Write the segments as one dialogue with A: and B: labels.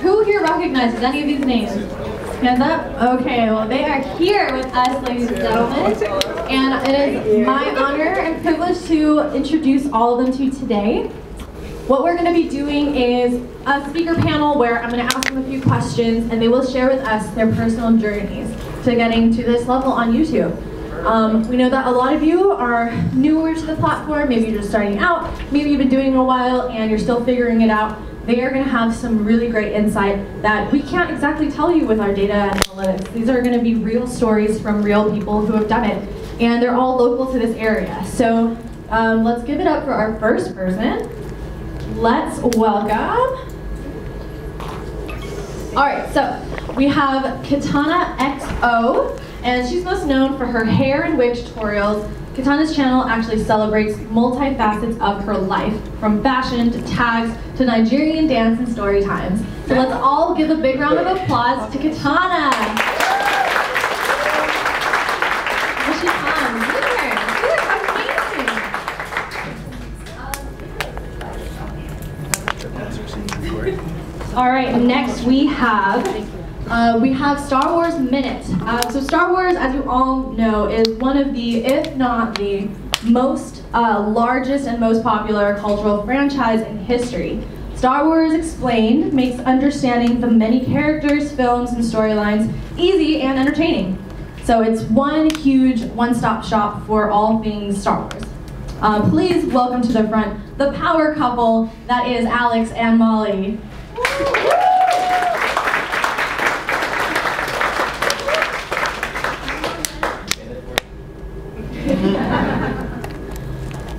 A: Who here recognizes any of these names? Hands up? Okay, well they are here with us, ladies and gentlemen. And it is my honor and privilege to introduce all of them to you today. What we're going to be doing is a speaker panel where I'm going to ask them a few questions and they will share with us their personal journeys to getting to this level on YouTube. We know that a lot of you are newer to the platform, maybe you're just starting out, maybe you've been doing it a while and you're still figuring it out. They are going to have some really great insight that we can't exactly tell you with our data and analytics. These are going to be real stories from real people who have done it, and they're all local to this area. So let's give it up for our first person. Let's welcome. All right, so we have Katana XO, and she's most known for her hair and wig tutorials. Katana's channel actually celebrates multi-facets of her life, from fashion to tags to Nigerian dance and story times. So let's all give a big round of applause to Katana. Here she comes. Here. Amazing. All right, next we have Star Wars Minute. So Star Wars, as you all know, is one of the, if not the most largest and most popular cultural franchise in history. Star Wars Explained makes understanding the many characters, films, and storylines easy and entertaining. So it's one huge one-stop shop for all things Star Wars. Please welcome to the front the power couple that is Alex and Molly.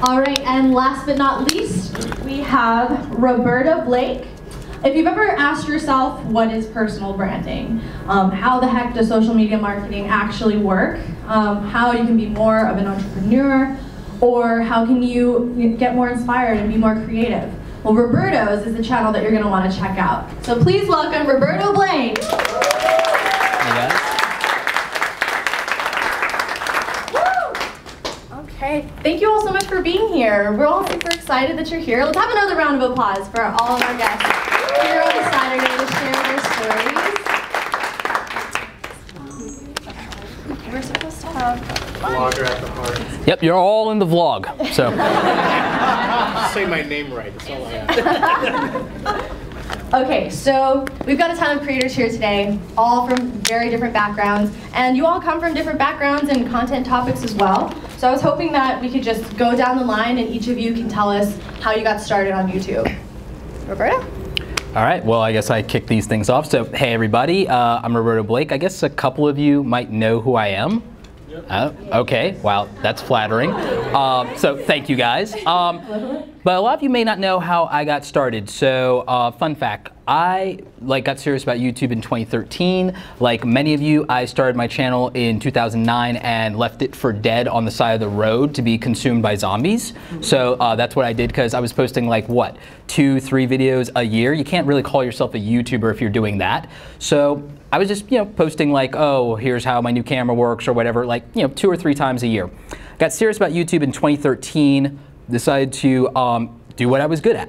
A: All right, and last but not least, we have Roberto Blake. If you've ever asked yourself, what is personal branding? How the heck does social media marketing actually work? How you can be more of an entrepreneur? Or how can you get more inspired and be more creative? Well, Roberto's is the channel that you're gonna wanna check out. So please welcome Roberto Blake.
B: Hey guys.
A: Okay, thank you all so much for being here. We're all super excited that you're here. Let's have another round of applause for all of our guests here on the Saturday to share their stories. We're supposed to have
C: Vlogger at the heart.
B: Yep, you're all in the vlog, so.
C: Say my name right, that's all I have.
A: Okay, so we've got a ton of creators here today, all from very different backgrounds, and you all come from different backgrounds and content topics as well. So I was hoping that we could just go down the line and each of you can tell us how you got started on YouTube. Roberto?
B: All right, well, I guess I kick these things off. So, hey everybody, I'm Roberto Blake. I guess a couple of you might know who I am. Okay, wow, that's flattering. So thank you guys. But a lot of you may not know how I got started. So fun fact, I got serious about YouTube in 2013. Like many of you, I started my channel in 2009 and left it for dead on the side of the road to be consumed by zombies. So that's what I did because I was posting like what, 2-3 videos a year. You can't really call yourself a YouTuber if you're doing that. So I was just, posting like, oh, here's how my new camera works or whatever, like, 2 or 3 times a year. Got serious about YouTube in 2013, decided to do what I was good at.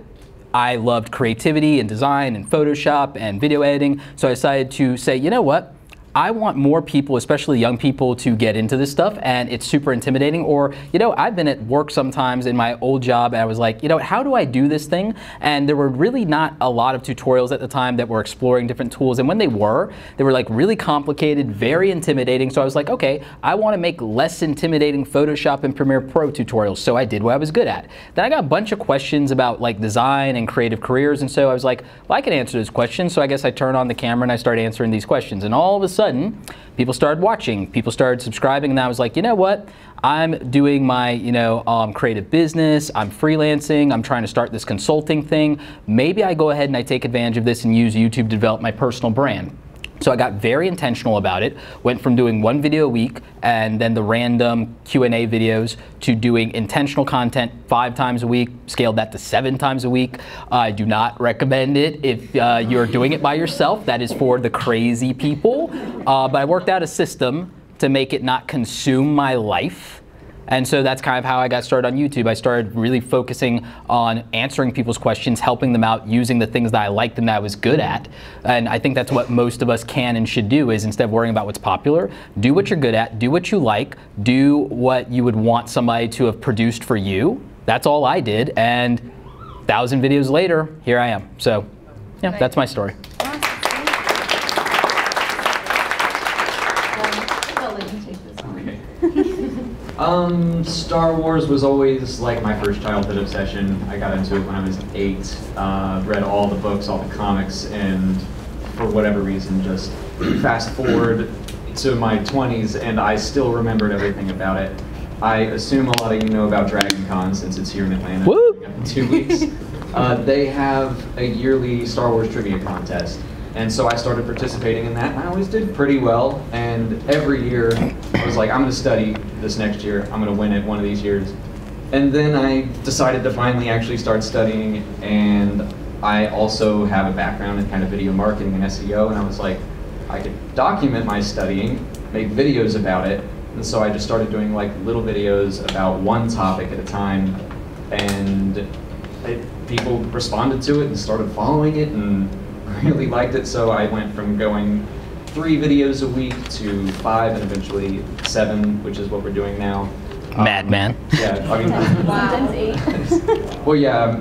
B: I loved creativity and design and Photoshop and video editing, so I decided to say, you know what? I want more people, especially young people, to get into this stuff, and it's super intimidating. Or, I've been at work sometimes in my old job, and I was like, how do I do this thing? And there were really not a lot of tutorials at the time that were exploring different tools, and when they were like really complicated, very intimidating. So I was like, okay, I want to make less intimidating Photoshop and Premiere Pro tutorials. So I did what I was good at. Then I got a bunch of questions about like design and creative careers, and so I was like, well, I can answer those questions. So I guess I turned on the camera and I started answering these questions, and all of a sudden, people started watching, people started subscribing, and I was like, you know what? I'm doing my, creative business, I'm freelancing, I'm trying to start this consulting thing. Maybe I go ahead and I take advantage of this and use YouTube to develop my personal brand. So I got very intentional about it, went from doing 1 video a week and then the random Q&A videos to doing intentional content 5 times a week, scaled that to 7 times a week. I do not recommend it if you're doing it by yourself. That is for the crazy people. But I worked out a system to make it not consume my life. And so that's kind of how I got started on YouTube. I started really focusing on answering people's questions, helping them out, using the things that I liked and that I was good at. And I think that's what most of us can and should do, is instead of worrying about what's popular, do what you're good at, do what you like, do what you would want somebody to have produced for you. That's all I did, and 1,000 videos later, here I am. So yeah, that's my story.
D: Star Wars was always like my first childhood obsession. I got into it when I was 8, read all the books, all the comics, and for whatever reason just fast forward to my 20s and I still remembered everything about it. I assume a lot of you know about Dragon Con since it's here in Atlanta.
B: Woo!
D: In 2 weeks. They have a yearly Star Wars trivia contest. And so I started participating in that, and I always did pretty well. And every year, I was like, I'm going to study this next year. I'm going to win it one of these years. And then I decided to finally actually start studying, and I also have a background in kind of video marketing and SEO, and I was like, I could document my studying, make videos about it. And so I just started doing like little videos about one topic at a time, and people responded to it and started following it and really liked it. So I went from going 3 videos a week to 5 and eventually 7, which is what we're doing now.
B: Madman.
D: Yeah, I mean,
A: Sometimes 8.
D: well, yeah,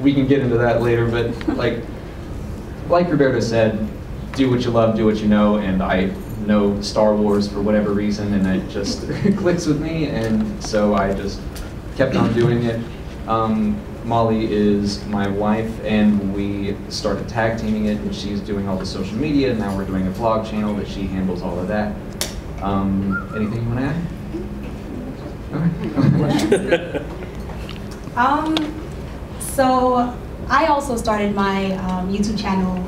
D: we can get into that later, but like Roberto said, do what you love, do what you know, and I know Star Wars for whatever reason, and it just clicks with me, and so I just kept on doing it. Molly is my wife, and we started tag teaming it, and she's doing all the social media, and now we're doing a vlog channel that she handles all of that. Anything you want to add?
E: So I also started my YouTube channel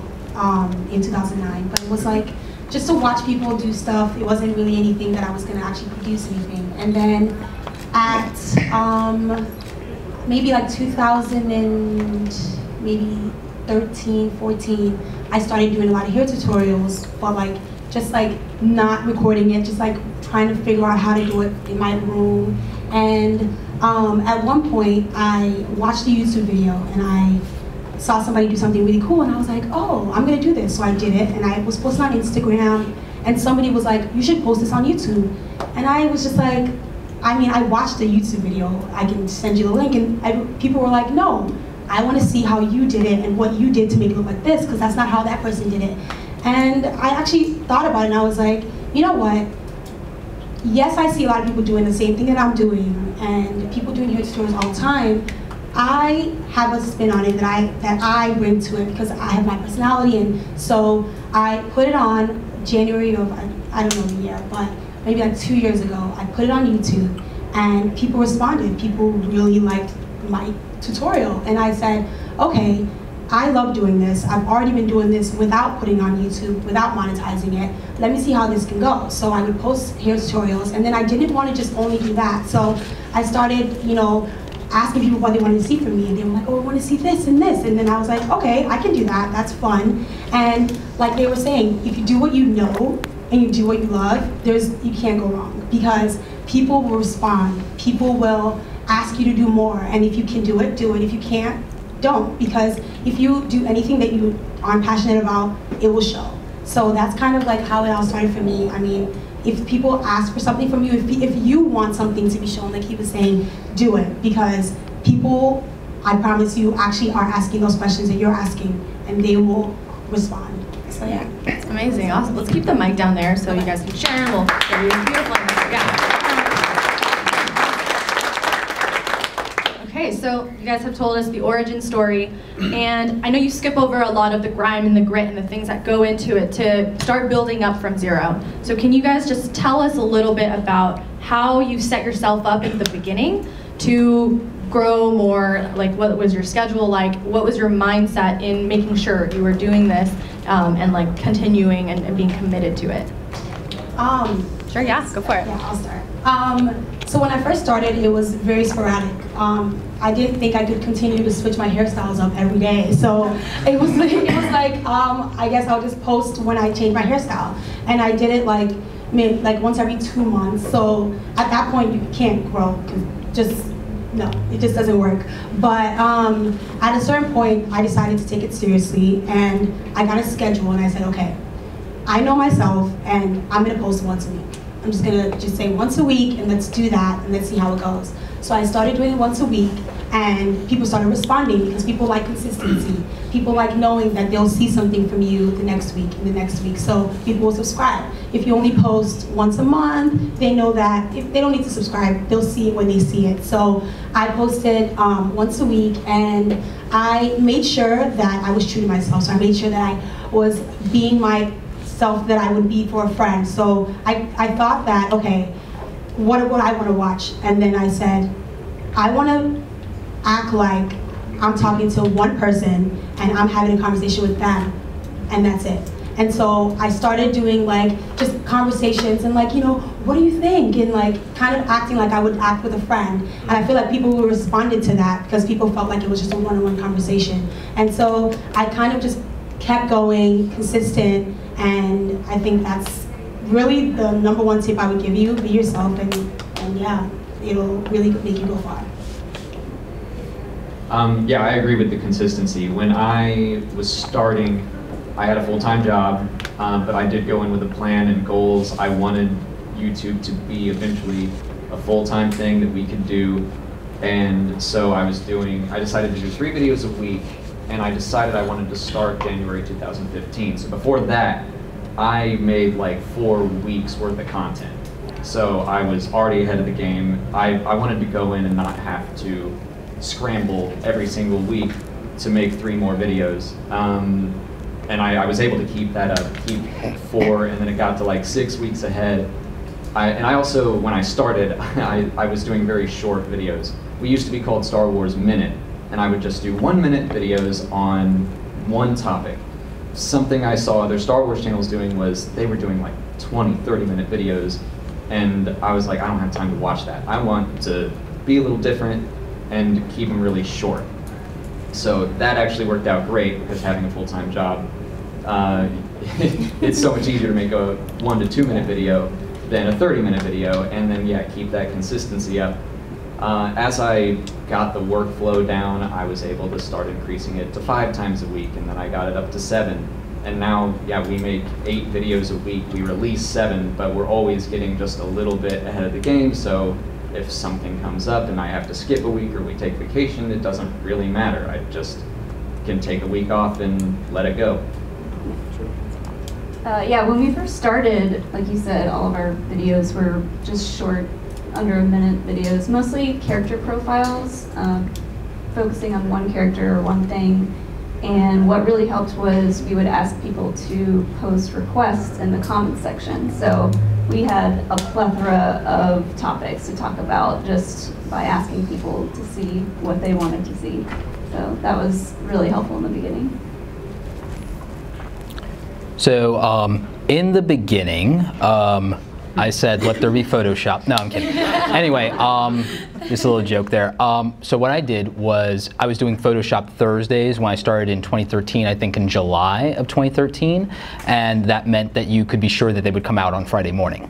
E: in 2009, but it was like just to watch people do stuff. It wasn't really anything that I was going to actually produce anything. And then at maybe like 2000 and maybe 13, 14, I started doing a lot of hair tutorials, but like just like not recording it, just like trying to figure out how to do it in my room. And at one point, I watched a YouTube video and I saw somebody do something really cool, and I was like, oh, I'm gonna do this. So I did it, and I was posting on Instagram, and somebody was like, you should post this on YouTube. And I was just like, I mean, I watched the YouTube video, I can send you the link, and people were like, no, I wanna see how you did it and what you did to make it look like this, because that's not how that person did it. And I actually thought about it, and I was like, you know what? Yes, I see a lot of people doing the same thing that I'm doing, and people doing hair tutorials all the time. I have a spin on it that I bring to it because I have my personality, and so I put it on January of, I don't know the year, but maybe like 2 years ago. I put it on YouTube, and people responded. People really liked my tutorial, and I said, okay, I love doing this. I've already been doing this without putting on YouTube, without monetizing it. Let me see how this can go. So I would post hair tutorials, and then I didn't want to just only do that. So I started, you know, asking people what they wanted to see from me, and they were like, oh, I want to see this and this. And then I was like, okay, I can do that, that's fun. And like they were saying, if you do what you know and you do what you love, you can't go wrong, because people will respond. People will ask you to do more, and if you can do it, do it. If you can't, don't, because if you do anything that you aren't passionate about, it will show. So that's kind of like how it all started for me. I mean, if people ask for something from you, if you want something to be shown, like he was saying, do it, because people, I promise you, actually are asking those questions that you're asking, and they will respond. So yeah.
A: It's amazing, awesome. Let's keep the mic down there so you guys can share, and we'll get you beautiful. Yeah. Okay, so you guys have told us the origin story, and I know you skip over a lot of the grime and the grit and the things that go into it to start building up from zero. So can you guys just tell us a little bit about how you set yourself up at the beginning to grow more? Like, what was your schedule like? What was your mindset in making sure you were doing this and like continuing and being committed to it? Sure, yeah, go for it.
E: Yeah, I'll start. So when I first started, it was very sporadic. I didn't think I could continue to switch my hairstyles up every day. So it was like, I guess I'll just post when I change my hairstyle. And I did it like maybe like once every 2 months. So at that point, you can't grow, because no, it just doesn't work. But at a certain point, I decided to take it seriously, and I got a schedule, and I said, okay, I know myself, and I'm gonna post once a week. I'm just gonna say once a week, and let's do that, and let's see how it goes. So I started doing it once a week, and people started responding, because people like consistency. People like knowing that they'll see something from you the next week and the next week, so people will subscribe. If you only post once a month, they know that if they don't need to subscribe, they'll see it when they see it. So I posted once a week, and I made sure that I was true to myself. So I made sure that I was being myself that I would be for a friend. So I thought that, okay, what would I want to watch? And then I said, I want to act like I'm talking to one person and I'm having a conversation with them, and that's it. And so I started doing like just conversations and like, you know, what do you think? And like kind of acting like I would act with a friend. And I feel like people responded to that because people felt like it was just a one-on-one conversation. And so I kind of just kept going, consistent, and I think that's really the #1 tip I would give you. Be yourself, and yeah, it'll really make you go far.
D: Yeah, I agree with the consistency. When I was starting, I had a full-time job, but I did go in with a plan and goals. I wanted YouTube to be eventually a full-time thing that we could do. And so I decided to do 3 videos a week, and I decided I wanted to start January 2015. So before that, I made like 4 weeks worth of content. So I was already ahead of the game. I wanted to go in and not have to scramble every single week to make 3 more videos. And I was able to keep that up, keep 4, and then it got to like 6 weeks ahead. And I also, when I started, I was doing very short videos. We used to be called Star Wars Minute, and I would just do 1-minute videos on one topic. Something I saw other Star Wars channels doing was they were doing like 20, 30-minute videos, and I was like, I don't have time to watch that. I want to be a little different and keep them really short. So that actually worked out great, because having a full-time job, it's so much easier to make a 1 to 2 minute video than a 30-minute video, and then yeah, keep that consistency up. As I got the workflow down, I was able to start increasing it to 5 times a week, and then I got it up to 7. And now, yeah, we make 8 videos a week. We release 7, but we're always getting just a little bit ahead of the game, so if something comes up and I have to skip a week or we take vacation, it doesn't really matter. I just can take a week off and let it go.
F: Yeah, when we first started, like you said, all of our videos were just short, under a minute videos, mostly character profiles, focusing on one character or one thing. And what really helped was we would ask people to post requests in the comments section. So we had a plethora of topics to talk about just by asking people to see what they wanted to see. So that was really helpful in the beginning. So in the beginning, I said, let there be Photoshop. No, I'm kidding. Anyway, just a little joke there. So what I did was I was doing Photoshop Thursdays when I started in 2013, I think in July of 2013, and that meant that you could be sure that they would come out on Friday morning.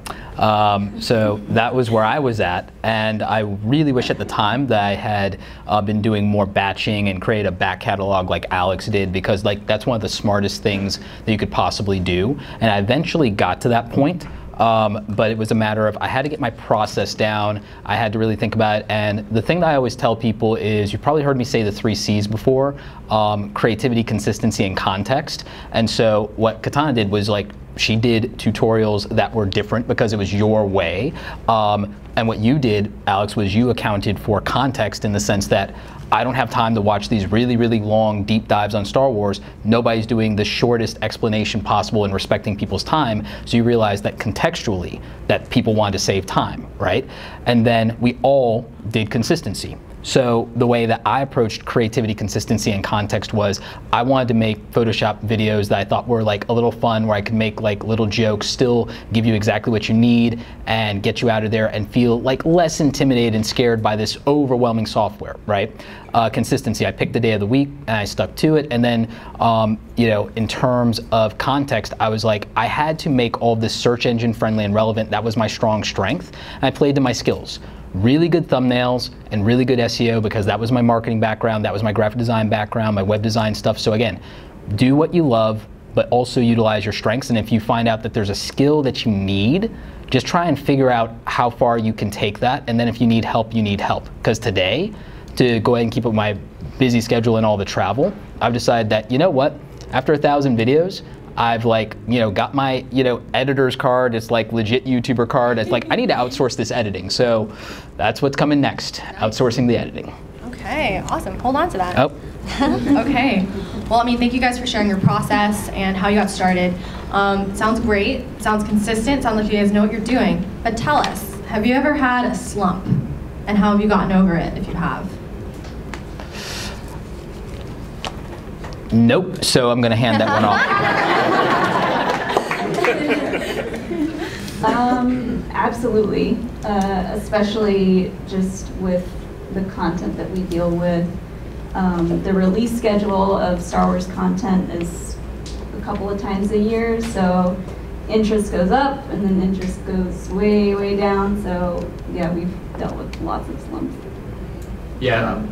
F: So that was where I was at, and I really wish at the time that I had been doing more batching and create a back catalog like Alex did, because like that's one of the smartest things that you could possibly do, and I eventually got to that point. But it was a matter of I had to get my process down. I had to really think about it. And the thing that I always tell people is, you've probably heard me say the 3 C's before, creativity, consistency, and context. And so what Katana did was like, she did tutorials that were different because it was your way. And what you did, Alex, was you accounted for context in the sense that I don't have time to watch these really, really long deep dives on Star Wars. Nobody's doing the shortest explanation possible and respecting people's time. So you realize that contextually that people wanted to save time, right? And then we all did consistency. So the way that I approached creativity, consistency, and context was I wanted to make Photoshop videos that I thought were like a little fun, where I could make like little jokes, still give you exactly what you need, and get you out of there and feel like less intimidated and scared by this overwhelming software, right? Consistency, I picked the day of the week and I stuck to it. And then, you know, in terms of context, I was like, I had to make all of this search engine friendly and relevant. That was my strong strength. And I played to my skills. Really good thumbnails and really good SEO, because that was my marketing background, that was my graphic design background, my web design stuff. So again, do what you love, but also utilize your strengths. And if you find out that there's a skill that you need, just try and figure out how far you can take that. And then if you need help, you need help. Because today, to go ahead and keep up my busy schedule and all the travel, I've decided that, you know what, after 1,000 videos, I've like, you know, got my, you know, editor's card. It's like legit YouTuber card. It's like, I need to outsource this editing. So that's what's coming next, outsourcing the editing.
G: Okay, awesome. Hold on to that.
F: Oh.
G: Okay. Well, I mean, thank you guys for sharing your process and how you got started. Sounds great. Sounds consistent. Sounds like you guys know what you're doing. But tell us, have you ever had a slump? And how have you gotten over it, if you have?
F: Nope, so I'm gonna hand that one off.
H: Absolutely, especially just with the content that we deal with. The release schedule of Star Wars content is a couple of times a year, so interest goes up and then interest goes way, way down. So yeah, we've dealt with lots of slumps.
D: Yeah,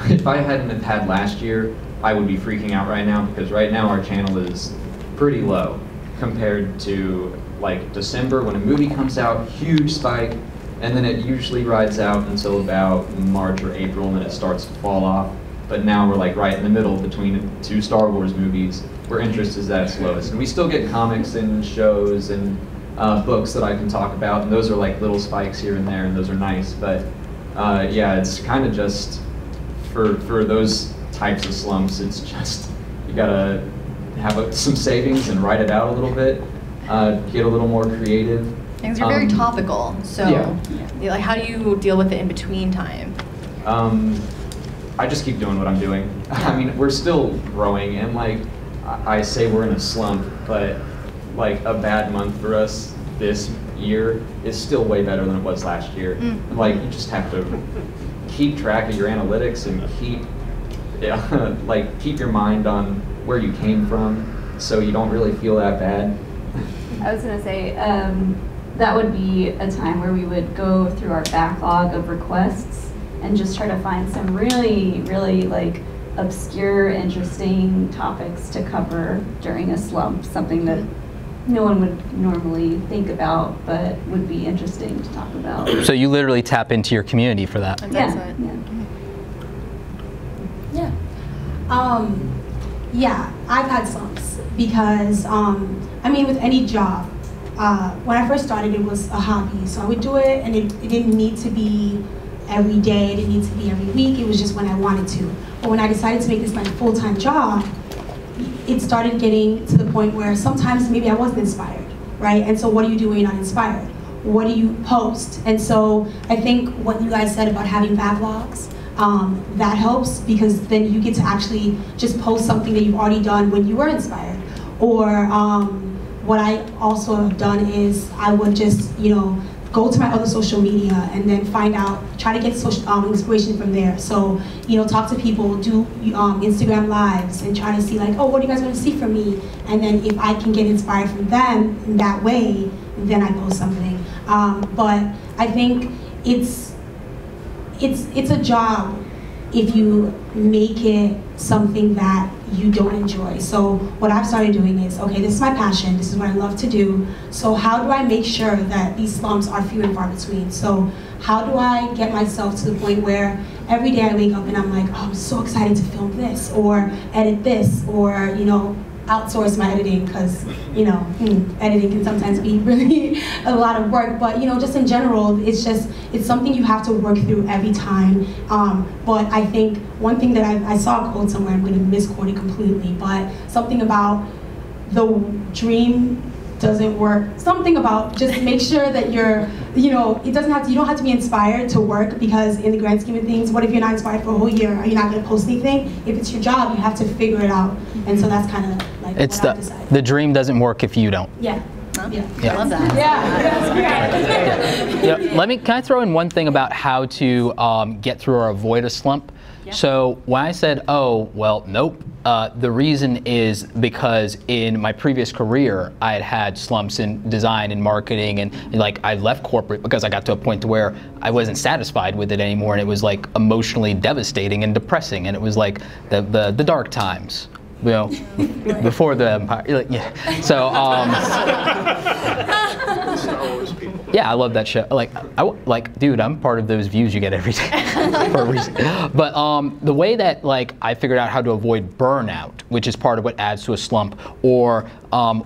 D: if I hadn't have had last year, I would be freaking out right now, because right now our channel is pretty low compared to like December when a movie comes out, huge spike, and then it usually rides out until about March or April, and then it starts to fall off. But now we're like right in the middle between 2 Star Wars movies where interest is at its lowest. And we still get comics and shows and books that I can talk about, and those are like little spikes here and there, and those are nice. But yeah, it's kind of just for those types of slumps, it's just, you gotta have some savings and write it out a little bit, get a little more creative.
G: Things are very topical, so
D: yeah.
G: Like, how do you deal with it in between time?
D: I just keep doing what I'm doing. I mean, we're still growing, and like I say we're in a slump, but like a bad month for us this year is still way better than it was last year. Like, you just have to keep track of your analytics and keep your mind on where you came from, so you don't really feel that bad.
H: I was gonna say, that would be a time where we would go through our backlog of requests and just try to find some really, really like obscure, interesting topics to cover during a slump, something that no one would normally think about, but would be interesting to talk about.
F: So you literally tap into your community for that.
G: That's
H: Yeah.
G: excellent.
H: Yeah.
E: Yeah, I've had slumps because, I mean, with any job, when I first started, it was a hobby. So I would do it, and it didn't need to be every day, it didn't need to be every week, it was just when I wanted to. But when I decided to make this my full-time job, it started getting to the point where sometimes maybe I wasn't inspired, right? And so what do you do when you're not inspired? What do you post? And so I think what you guys said about having backlogs, that helps, because then you get to actually just post something that you've already done when you were inspired. Or what I also have done is I would just, you know, go to my other social media and then find out, try to get inspiration from there. So, you know, talk to people, do Instagram lives, and try to see like, oh, what do you guys want to see from me? And then if I can get inspired from them in that way, then I post something. But I think it's a job if you make it something that you don't enjoy. So what I've started doing is, okay, this is my passion, this is what I love to do, so how do I make sure that these slumps are few and far between? So how do I get myself to the point where every day I wake up and I'm like, oh, I'm so excited to film this, or edit this, or, you know, outsource my editing, because, you know, editing can sometimes be really a lot of work, but, you know, just in general, it's something you have to work through every time. But I think one thing that I saw a quote somewhere, I'm going to misquote it completely, but something about the dream doesn't work. Something about just make sure that you're, you know, you don't have to be inspired to work, because in the grand scheme of things, what if you're not inspired for a whole year? Are you not going to post anything? If it's your job, you have to figure it out. And so that's kind of like
F: it's
E: what I've decided.
F: the dream doesn't work if you don't.
E: Yeah. Yeah.
F: Yeah.
G: I love that.
E: Yeah.
F: Yeah. Can I throw in one thing about how to get through or avoid a slump? Yeah. So when I said, oh, well, nope, the reason is because in my previous career, I had slumps in design and marketing, and like I left corporate because I got to a point to where I wasn't satisfied with it anymore, and it was like emotionally devastating and depressing, and it was like the dark times. You know, before the empire. Yeah. So, yeah, I love that show. Like, dude, I'm part of those views you get every day for a reason. But the way that I figured out how to avoid burnout, which is part of what adds to a slump, or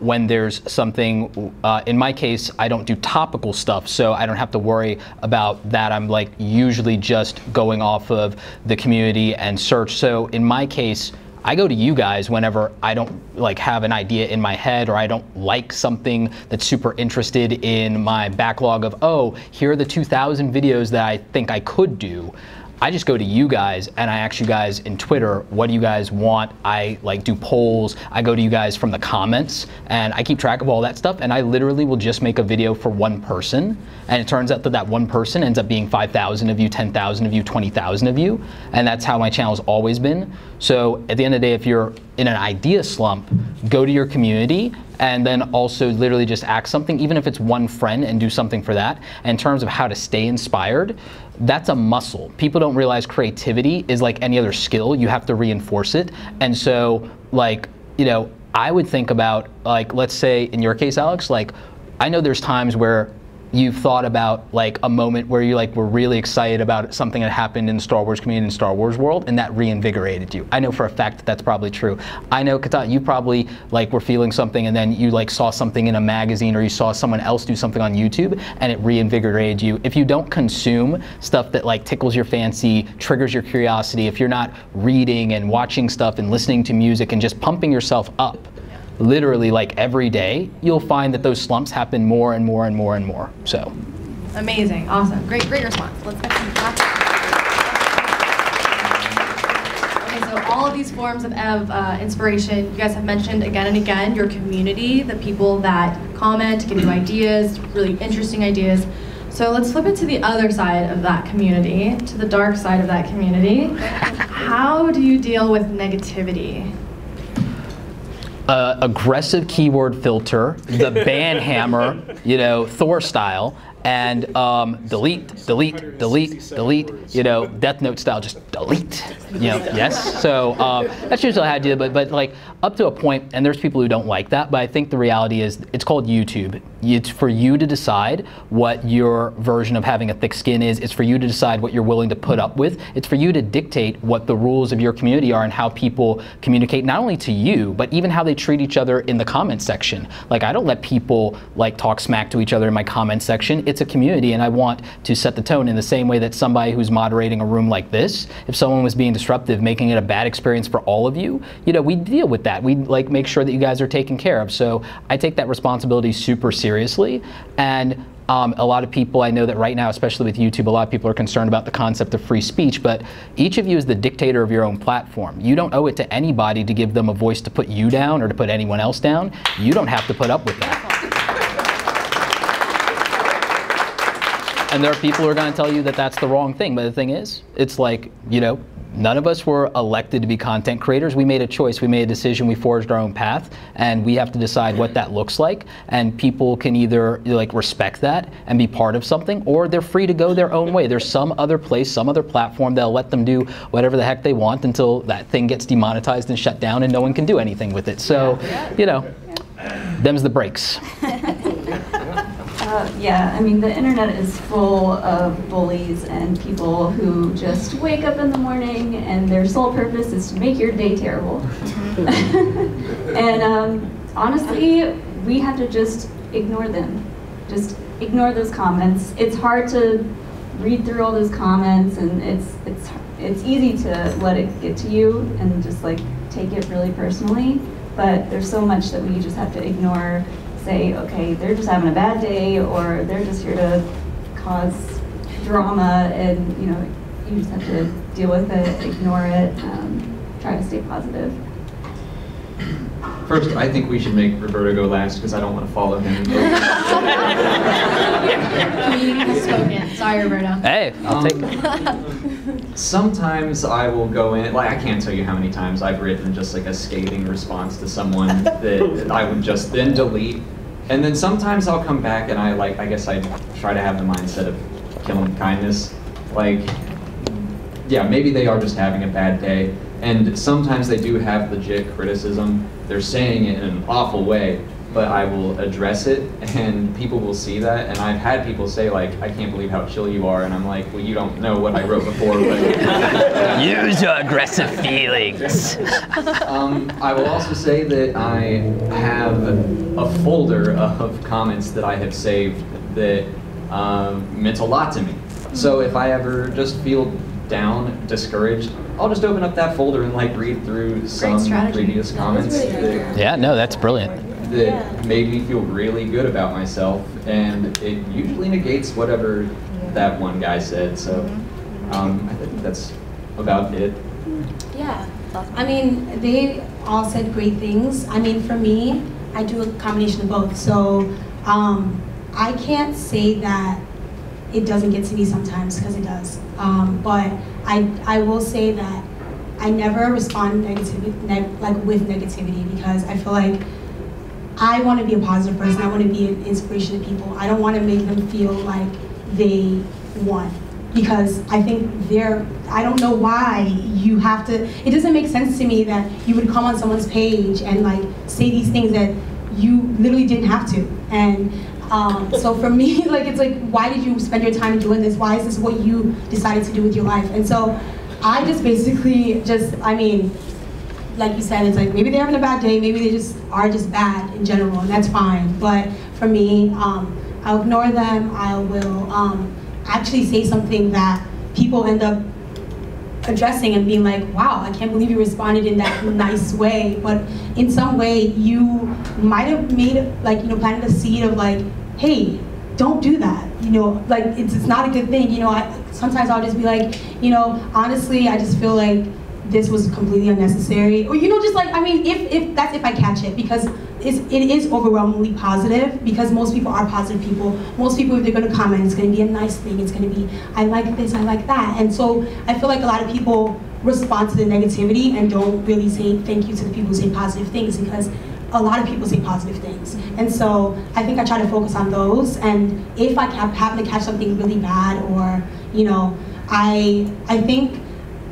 F: when there's something. In my case, I don't do topical stuff, so I don't have to worry about that. I'm usually just going off of the community and search. So in my case, I go to you guys whenever I don't have an idea in my head, or I don't like something that's super interested in my backlog of, oh, here are the 2,000 videos that I think I could do. I just go to you guys and I ask you guys in Twitter, what do you guys want? I do polls. I go to you guys from the comments, and I keep track of all that stuff, and I literally will just make a video for one person, and it turns out that that one person ends up being 5,000 of you, 10,000 of you, 20,000 of you, and that's how my channel's always been. So at the end of the day, if you're in an idea slump, go to your community, and then also literally just ask something, even if it's one friend, and do something for that. And in terms of how to stay inspired, that's a muscle. People don't realize creativity is like any other skill. You have to reinforce it. And so, I would think about, let's say in your case, Alex, I know there's times where you've thought about a moment where you were really excited about something that happened in the Star Wars community and Star Wars world, and that reinvigorated you. I know for a fact that that's probably true. I know, Kata, you probably were feeling something, and then you saw something in a magazine, or you saw someone else do something on YouTube, and it reinvigorated you. If you don't consume stuff that tickles your fancy, triggers your curiosity, if you're not reading and watching stuff and listening to music and just pumping yourself up, literally every day, you'll find that those slumps happen more and more and more and more. So
G: amazing, awesome, great response. Let's get some claps. Okay, so all of these forms of inspiration, you guys have mentioned again and again, your community, the people that comment, give you ideas, really interesting ideas. So let's flip it to the other side of that community, to the dark side of that community. How do you deal with negativity?
F: Aggressive keyword filter, the ban hammer, Thor style, and delete, Death Note style, just delete, yes. So that's usually how I do it, but up to a point, and there's people who don't like that, but I think the reality is it's called YouTube. It's for you to decide what your version of having a thick skin is. It's for you to decide what you're willing to put up with. It's for you to dictate what the rules of your community are and how people communicate, not only to you, but even how they treat each other in the comment section. I don't let people talk smack to each other in my comment section. It's a community, and I want to set the tone in the same way that somebody who's moderating a room like this, if someone was being disruptive, making it a bad experience for all of you, we deal with that. We make sure that you guys are taken care of. So I take that responsibility super seriously, and a lot of people, I know that right now, especially with YouTube, a lot of people are concerned about the concept of free speech, but each of you is the dictator of your own platform. You don't owe it to anybody to give them a voice to put you down or to put anyone else down. You don't have to put up with that. And there are people who are going to tell you that that's the wrong thing, but the thing is, it's none of us were elected to be content creators. We made a choice, we made a decision, we forged our own path, and we have to decide what that looks like. And people can either respect that and be part of something, or they're free to go their own way. There's some other place, some other platform that'll let them do whatever the heck they want until that thing gets demonetized and shut down and no one can do anything with it. So, them's the breaks.
H: Yeah, I mean, the internet is full of bullies and people who just wake up in the morning and their sole purpose is to make your day terrible. And honestly, we have to just ignore them. Just ignore those comments. It's hard to read through all those comments, and it's easy to let it get to you and just take it really personally. But there's so much that we just have to ignore. say, okay, they're just having a bad day, or they're just here to cause drama, and you know, you just have to deal with it, ignore it, try to stay positive.
D: First, I think we should make Roberto go last because I don't want to follow him.
G: Community has spoken. Sorry, Roberto.
F: Hey, I'll take it.
D: Sometimes I will go in, like I can't tell you how many times I've written just like a scathing response to someone that I would just then delete. And then sometimes I'll come back and I guess I try to have the mindset of killing kindness. Like, yeah, maybe they are just having a bad day. And sometimes they do have legit criticism. They're saying it in an awful way, but I will address it and people will see that. And I've had people say like, I can't believe how chill you are. And I'm like, well, you don't know what I wrote before. But
F: Use your aggressive feelings.
D: I will also say that I have a folder of comments that I have saved that meant a lot to me. So if I ever just feel down, discouraged, I'll just open up that folder and like read through some previous comments that,
F: Yeah, no, that's brilliant.
D: that made me feel really good about myself, and it usually negates whatever that one guy said. So I think that's about it.
E: Yeah, I mean, they all said great things. I mean, for me, I do a combination of both. So I can't say that it doesn't get to me sometimes, because it does. But I will say that I never respond with negativity, because I feel like I want to be a positive person. I want to be an inspiration to people. I don't want to make them feel like they won, because I think I don't know why you have to, it doesn't make sense to me that you would come on someone's page and like say these things that you literally didn't have to. And so for me, like, it's like, why did you spend your time doing this? Why is this what you decided to do with your life? And so I just basically I mean, like you said, it's like maybe they're having a bad day, maybe they just are just bad in general, and that's fine. But for me, I'll ignore them. I will actually say something that people end up addressing and being like, wow, I can't believe you responded in that nice way. But in some way, you might have made, like, you know, planted a seed of like, hey, don't do that. You know, like, it's not a good thing. You know, sometimes I'll just be like, you know, honestly, I just feel like this was completely unnecessary. Or, you know, just like, I mean, if I catch it, because it is overwhelmingly positive, because most people are positive people. Most people, if they're going to comment, it's going to be a nice thing. It's going to be, I like this, I like that. And so I feel like a lot of people respond to the negativity and don't really say thank you to the people who say positive things, because a lot of people say positive things. And so I think I try to focus on those. And if I happen to catch something really bad, or, you know, I think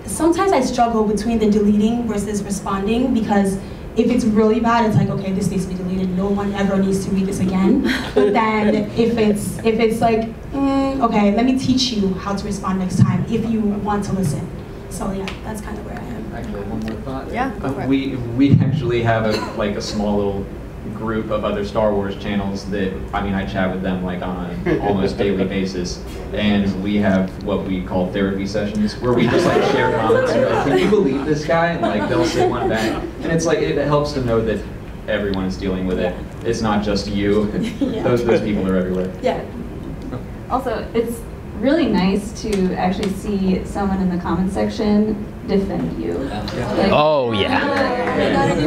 E: sometimes I struggle between the deleting versus responding, because if it's really bad, it's like, okay, this needs to be deleted. No one ever needs to read this again. But then if it's like, okay, let me teach you how to respond next time if you want to listen. So yeah, that's kind of where I am.
D: Actually, one more thought.
G: Yeah, go for it.
D: We actually have a small little group of other Star Wars channels that, I mean, I chat with them like on an almost daily basis, and we have what we call therapy sessions, where we just like share comments and like, can you believe this guy? And like they'll say one back, and it's like, it helps to know that everyone is dealing with it. It's not just you.
E: Yeah.
D: Those people are everywhere.
E: Yeah.
H: Also, it's really nice to actually see someone in the comment section defend you. Like,
F: Oh, yeah.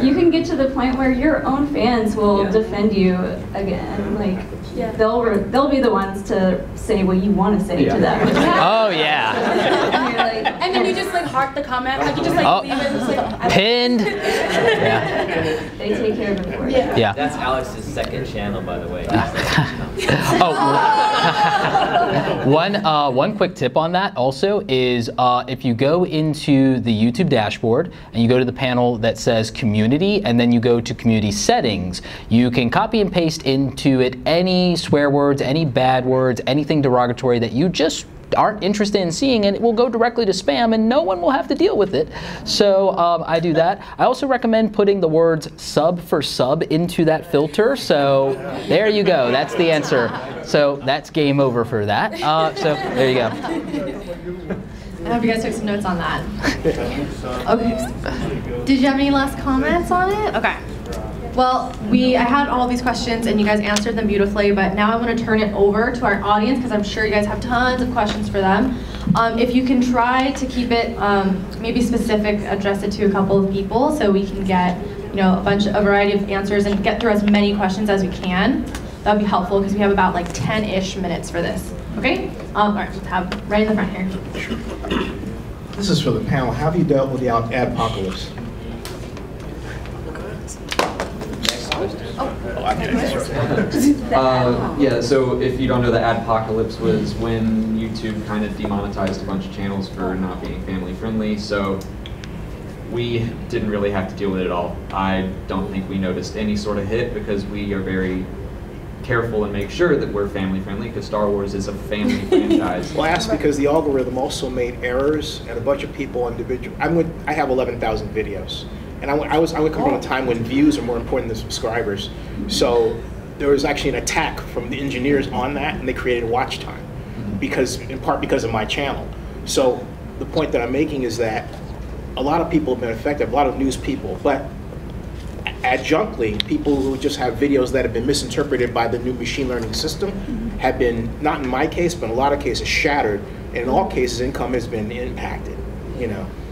H: you can get to the point where your own fans will defend you again. Like, they'll be the ones to say what you want to say to them.
F: Oh, yeah.
H: And you're like,
E: And then you just like heart the comment, like you just like leave it, and just like,
F: Pinned. Yeah.
H: they take care of it for you.
F: Yeah.
I: That's Alex's second channel, by the way.
F: One quick tip on that also is if you go into the YouTube dashboard and you go to the panel that says community, and then you go to community settings, you can copy and paste into it any swear words, any bad words, anything derogatory that you just aren't interested in seeing, and it will go directly to spam and no one will have to deal with it. So I do that. I also recommend putting the words sub for sub into that filter. So there you go. That's the answer. So that's game over for that. So there you go.
G: I hope you guys took some notes on that. Okay. Did you have any last comments on it? Okay. Well, I had all these questions and you guys answered them beautifully, but now I want to turn it over to our audience because I'm sure you guys have tons of questions for them. If you can try to keep it maybe specific, address it to a couple of people so we can get a variety of answers and get through as many questions as we can. That would be helpful because we have about like 10-ish minutes for this. Okay? All right, let's have right in the front here.
C: Sure. This is for the panel. How have you dealt with the adpocalypse?
D: Yeah, so if you don't know, the adpocalypse was when YouTube kind of demonetized a bunch of channels for not being family friendly. So we didn't really have to deal with it at all. I don't think we noticed any sort of hit because we are very careful and make sure that we're family friendly because Star Wars is a family franchise.
C: Well, I asked because the algorithm also made errors and a bunch of people I have 11,000 videos. And I would come from a time when views are more important than subscribers. So there was actually an attack from the engineers on that, and they created watch time, in part because of my channel. So the point that I'm making is that a lot of people have been affected, a lot of news people, but adjunctly, people who just have videos that have been misinterpreted by the new machine learning system have been, not in my case, but in a lot of cases, shattered. And in all cases, income has been impacted,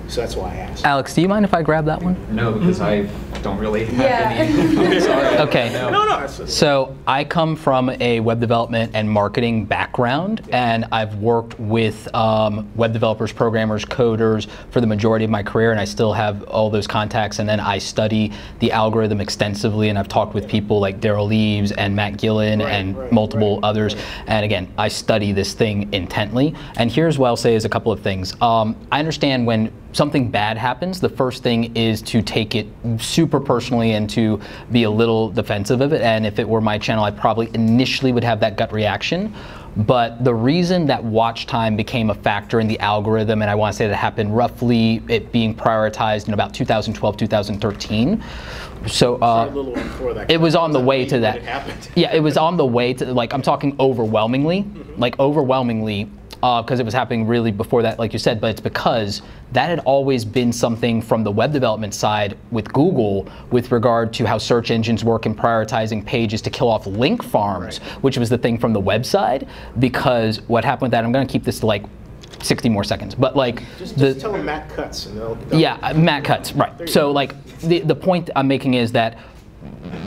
C: So that's why I asked.
B: Alex, do you mind if I grab that one?
D: No, because I don't really have any. Sorry.
B: Okay.
C: No.
B: So I come from a web development and marketing background, and I've worked with web developers, programmers, coders for the majority of my career, and I still have all those contacts. And then I study the algorithm extensively, and I've talked with people like Daryl Leaves and Matt Gillen and multiple others. And again, I study this thing intently. And here's what I'll say is a couple of things. I understand when something bad happens, the first thing is to take it super personally and to be a little defensive of it. And if it were my channel, I probably initially would have that gut reaction. But the reason that watch time became a factor in the algorithm, and I want to say that happened roughly it being prioritized in about 2012, 2013. So it was on the way to that. Yeah, it was on the way to, like, I'm talking overwhelmingly, because it was happening really before that, like you said, but it's because that had always been something from the web development side with Google with regard to how search engines work and prioritizing pages to kill off link farms, which was the thing from the website. Because what happened with that, I'm going to keep this to like 60 more seconds, but like
C: just tell them Matt cuts and they'll
B: yeah, Matt cuts, right. So like the point I'm making is that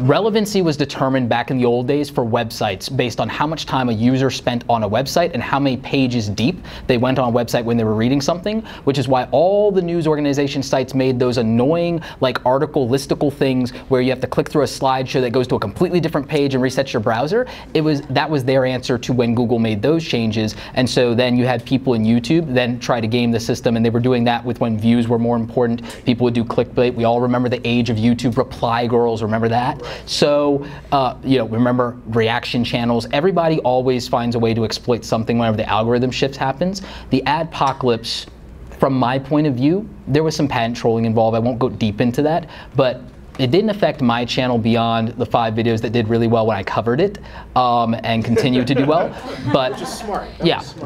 B: relevancy was determined back in the old days for websites based on how much time a user spent on a website and how many pages deep they went on a website when they were reading something, which is why all the news organization sites made those annoying like article listicle things where you have to click through a slideshow that goes to a completely different page and resets your browser. That was their answer to when Google made those changes. And so then you had people in YouTube then try to game the system, and they were doing that with when views were more important. People would do clickbait. We all remember the age of YouTube reply girls, remember that? So, remember reaction channels. Everybody always finds a way to exploit something whenever the algorithm shift happens. The adpocalypse, from my point of view, there was some patent trolling involved. I won't go deep into that, but it didn't affect my channel beyond the 5 videos that did really well when I covered it and continue to do well. But
C: which is smart.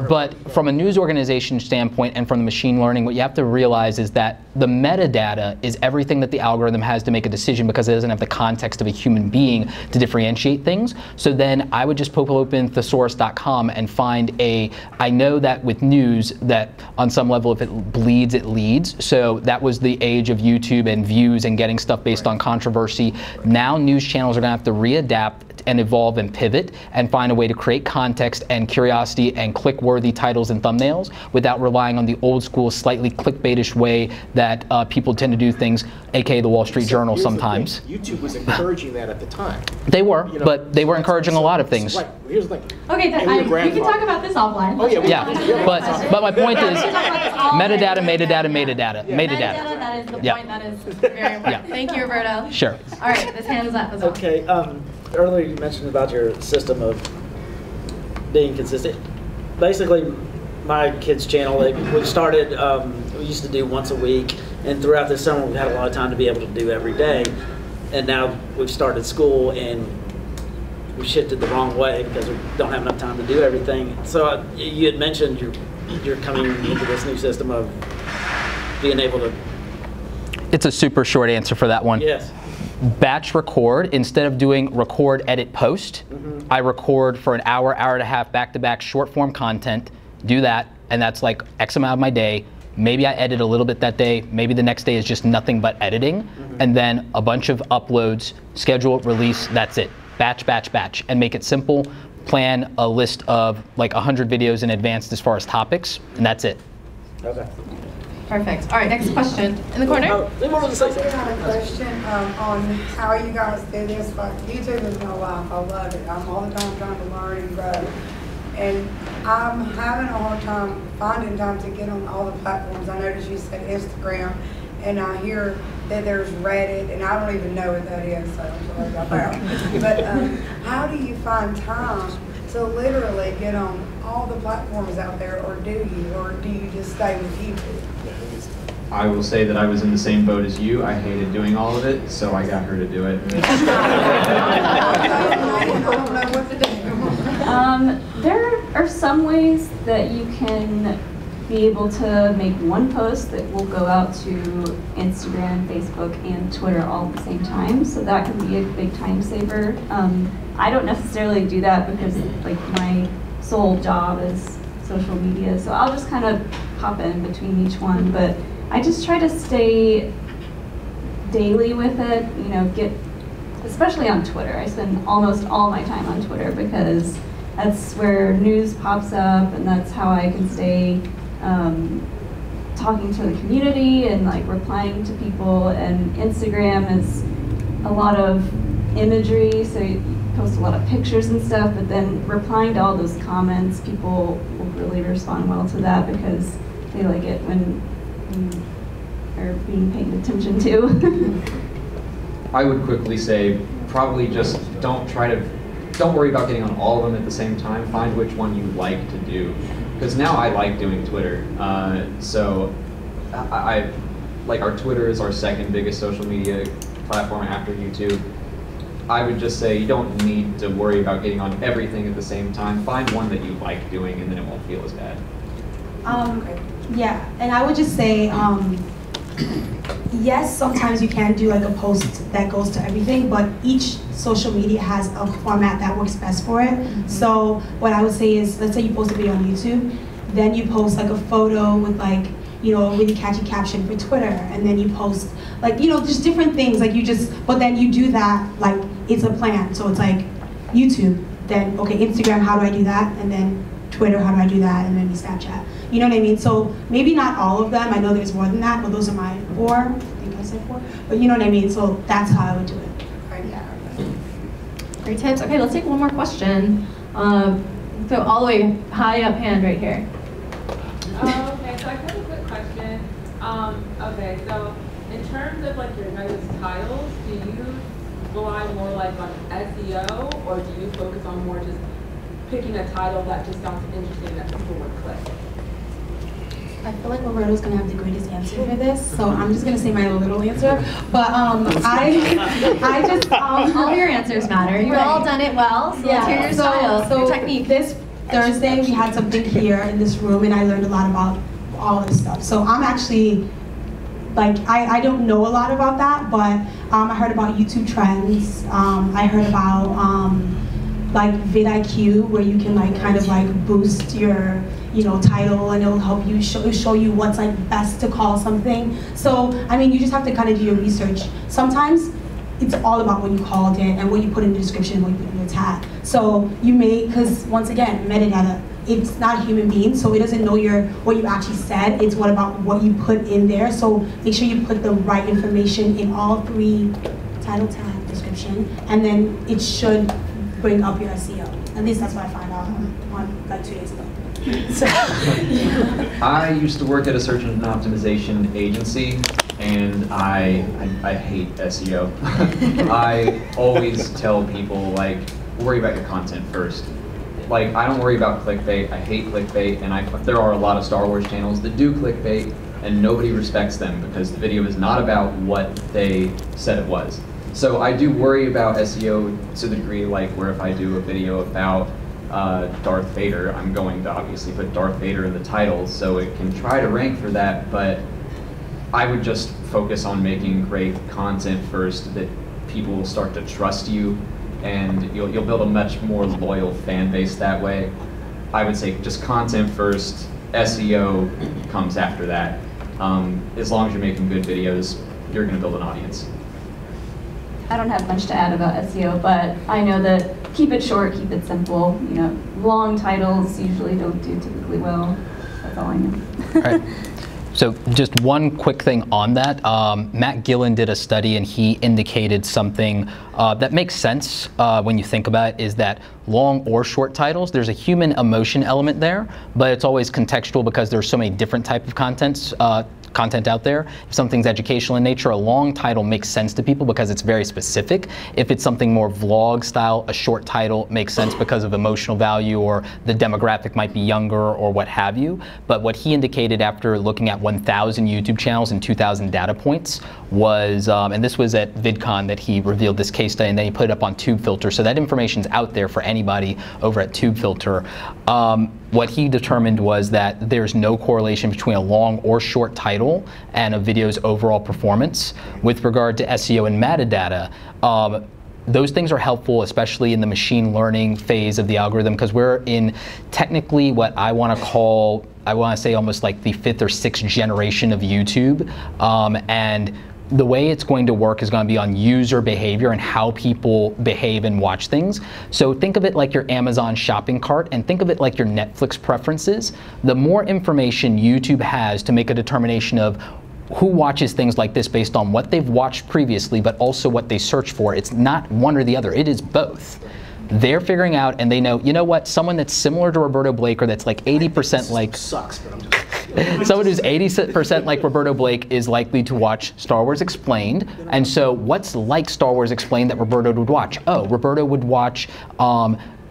B: But from a news organization standpoint and from the machine learning, what you have to realize is that the metadata is everything that the algorithm has to make a decision, because it doesn't have the context of a human being to differentiate things. So then I would just pop open thesaurus.com and find I know that with news that on some level if it bleeds, it leads. So that was the age of YouTube and views and getting stuff based on controversy. Now news channels are going to have to readapt and evolve and pivot and find a way to create context and curiosity and click-worthy titles and thumbnails without relying on the old school, slightly clickbaitish way that people tend to do things, aka the Wall Street Journal sometimes.
C: YouTube was encouraging that at the time.
B: They were, but they were encouraging a lot of things.
C: Like, here's the thing.
A: Okay, we can talk about this offline.
C: Oh, yeah.
B: Yeah, but my point is metadata.
G: That is the point that is very important.
B: Yeah.
G: Thank you, Roberto.
B: Sure.
G: All right, this hand's up as well.
J: Okay, earlier you mentioned about your system of being consistent. Basically, my kids' channel, we started, we used to do once a week, and throughout the summer we had a lot of time to be able to do every day. And now we've started school and we shifted the wrong way because we don't have enough time to do everything. So you had mentioned you're coming into this new system of being able to...
B: It's a super short answer for that one.
J: Yes.
B: batch record. Instead of doing record, edit, post, I record for an hour, hour and a half, back-to-back short form content, do that, and that's like X amount of my day. Maybe I edit a little bit that day, maybe the next day is just nothing but editing, and then a bunch of uploads, schedule, release, that's it. Batch, batch, batch, and make it simple. Plan a list of like 100 videos in advance as far as topics, and that's it.
J: Okay.
G: Perfect. All right, next question in the corner.
J: Oh, they wanted to say
K: I
J: something.
K: got a question on how you guys do this. Like, YouTube is my life. I love it. I'm all the time trying to learn and grow. And I'm having a hard time finding time to get on all the platforms. I noticed you said Instagram, and I hear that there's Reddit, and I don't even know what that is, so I'm sorry about that. But how do you find time to literally get on all the platforms out there, or do you just stay with YouTube?
D: I will say that I was in the same boat as you. I hated doing all of it, so I got her to do it.
K: I don't know what to do.
H: There are some ways that you can be able to make one post that will go out to Instagram, Facebook, and Twitter all at the same time. So that can be a big time saver. I don't necessarily do that because like my sole job is social media, so I'll just kind of hop in between each one. But I just try to stay daily with it, you know, especially on Twitter. I spend almost all my time on Twitter because that's where news pops up, and that's how I can stay talking to the community and like replying to people. And Instagram is a lot of imagery, so you post a lot of pictures and stuff, but then replying to all those comments, people will really respond well to that because they like it when are being paid attention to.
D: I would quickly say probably just don't worry about getting on all of them at the same time. Find which one you like to do. Because now I like doing Twitter. So I like our Twitter is our second biggest social media platform after YouTube. I would just say you don't need to worry about getting on everything at the same time. Find one that you like doing, and then it won't feel as bad.
E: Yeah, and I would just say, yes, sometimes you can do like a post that goes to everything, but each social media has a format that works best for it. So what I would say is, let's say you post a video on YouTube, then you post like a photo with like, you know, a really catchy caption for Twitter, and then you post like, you know, just different things, like but then you do that, like it's a plan. So it's like YouTube, then okay, Instagram, how do I do that? And then Twitter, how do I do that? And then Snapchat. You know what I mean? So maybe not all of them, I know there's more than that, but those are my 4, I think I said 4. But you know what I mean? So that's how I would do it.
G: Great tips. Okay, let's take one more question. So all the way high up hand right here.
L: Okay, so I have a quick question. Okay, so in terms of like your guys' titles, do you rely more like on SEO, or do you focus on more just picking a title that just sounds interesting that people would click?
E: I feel like Roberto's gonna have the greatest answer for this, so I'm just gonna say my little answer. But I just
G: all your answers matter. You've all done it well, so let's hear your style, your technique.
E: This Thursday we had something here in this room, and I learned a lot about all this stuff. So I'm actually like I don't know a lot about that, but I heard about YouTube trends. I heard about like vidIQ, where you can like kind of like boost your title, and it'll help you show you what's like best to call something. So I mean, you just have to kind of do your research. Sometimes it's all about what you called it and what you put in the description, what you put in the tag. So you may, because once again, metadata, it's not a human being, so it doesn't know what you actually said. It's what you put in there. So make sure you put the right information in all 3: title, tag, description, and then it should bring up your SEO. At least that's what I found out on like 2 days ago. So, yeah.
D: I used to work at a search engine optimization agency, and I hate SEO. I always tell people, like, worry about your content first. Like, I don't worry about clickbait. I hate clickbait, and there are a lot of Star Wars channels that do clickbait, and nobody respects them because the video is not about what they said it was. So I do worry about SEO to the degree, like, where if I do a video about Darth Vader, I'm going to obviously put Darth Vader in the title so it can try to rank for that, but I would just focus on making great content first that people will start to trust you, and you'll build a much more loyal fan base that way. I would say just content first, SEO comes after that. As long as you're making good videos, you're going to build an audience.
H: I don't have much to add about SEO, but I know that keep it short, keep it simple. You know, long titles usually don't do typically well. That's all I know.
F: Right. So just one quick thing on that. Matt Gillen did a study and he indicated something that makes sense when you think about it, is that long or short titles, there's a human emotion element there, but it's always contextual because there's so many different types of content out there. If something's educational in nature, a long title makes sense to people because it's very specific. If it's something more vlog style, a short title makes sense because of emotional value, or the demographic might be younger or what have you. But what he indicated after looking at 1,000 YouTube channels and 2,000 data points was, and this was at VidCon that he revealed this case study, and then he put it up on TubeFilter. So that information's out there for anybody over at TubeFilter. What he determined was that there's no correlation between a long or short title and a video's overall performance. With regard to SEO and metadata, those things are helpful, especially in the machine learning phase of the algorithm, because we're in technically what I want to call, I want to say almost like the 5th or 6th generation of YouTube. And the way it's going to work is going to be on user behavior and how people behave and watch things. So think of it like your Amazon shopping cart, and think of it like your Netflix preferences. The more information YouTube has to make a determination of who watches things like this based on what they've watched previously, but also what they search for. It's not one or the other, it is both. They're figuring out, and they know, you know what, someone that's similar to Roberto Blake, or that's like 80% like,
C: sucks, but I'm just
F: someone who's 80% like Roberto Blake is likely to watch Star Wars Explained. And so what's like Star Wars Explained that Roberto would watch? Oh, Roberto would watch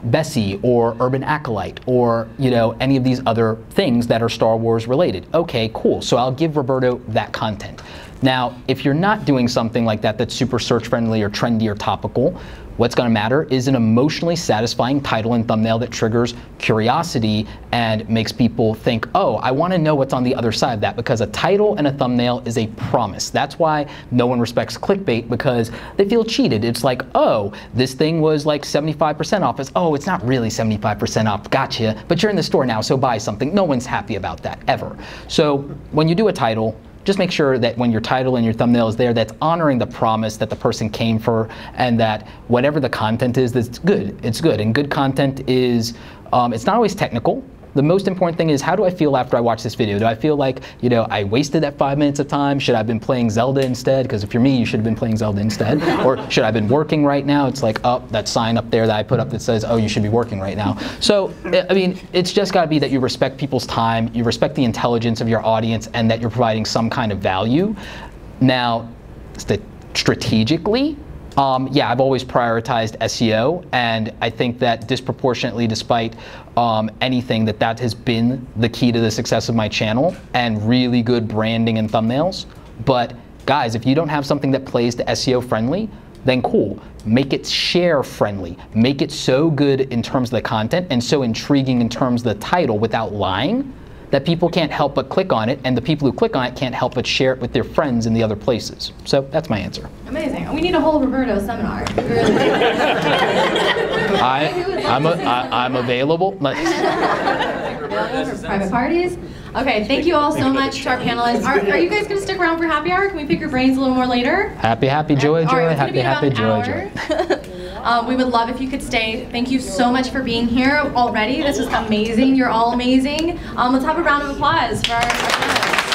F: Bessie or Urban Acolyte, or any of these other things that are Star Wars related. Okay, cool. So I'll give Roberto that content. Now, if you're not doing something like that that's super search friendly or trendy or topical, what's going to matter is an emotionally satisfying title and thumbnail that triggers curiosity and makes people think, oh, I want to know what's on the other side of that, because a title and a thumbnail is a promise. That's why no one respects clickbait, because they feel cheated. It's like, oh, this thing was like 75% off. It's, oh, it's not really 75% off. Gotcha. But you're in the store now, so buy something. No one's happy about that, ever. So when you do a title, just make sure that when your title and your thumbnail is there, that's honoring the promise that the person came for, and that whatever the content is, that's good. It's good. And good content is, it's not always technical. The most important thing is, how do I feel after I watch this video? Do I feel like, I wasted that 5 minutes of time? Should I have been playing Zelda instead? Because if you're me, you should have been playing Zelda instead. Or should I have been working right now? It's like, oh, that sign up there that I put up that says, oh, you should be working right now. So, I mean, it's just got to be that you respect people's time, you respect the intelligence of your audience, and that you're providing some kind of value. Now, strategically, yeah, I've always prioritized SEO, and I think that disproportionately, despite anything, that has been the key to the success of my channel, and really good branding and thumbnails. But guys, if you don't have something that plays to SEO friendly, then cool. Make it share friendly. Make it so good in terms of the content and so intriguing in terms of the title without lying, that people can't help but click on it, and the people who click on it can't help but share it with their friends in the other places. So that's my answer.
G: Amazing. We need a whole Roberto seminar.
F: I'm available.
G: Available for private parties. Okay, thank you all so much to our panelists. Are you guys going to stick around for happy hour? Can we pick your brains a little more later?
F: Happy, joy,
G: All right,
F: happy, joy.
G: We would love if you could stay. Thank you so much for being here already. This was amazing. You're all amazing. Let's have a round of applause for our panelists.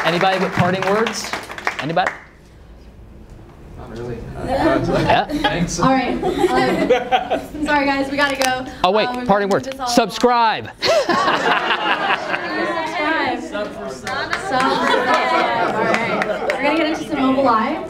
F: Anybody with parting words? Anybody?
D: Not really.
F: Yeah.
D: Thanks.
G: All right. Sorry guys, we gotta go.
F: Oh wait, parting words. Subscribe.
G: Subscribe. All right. We're gonna get into some mobile live.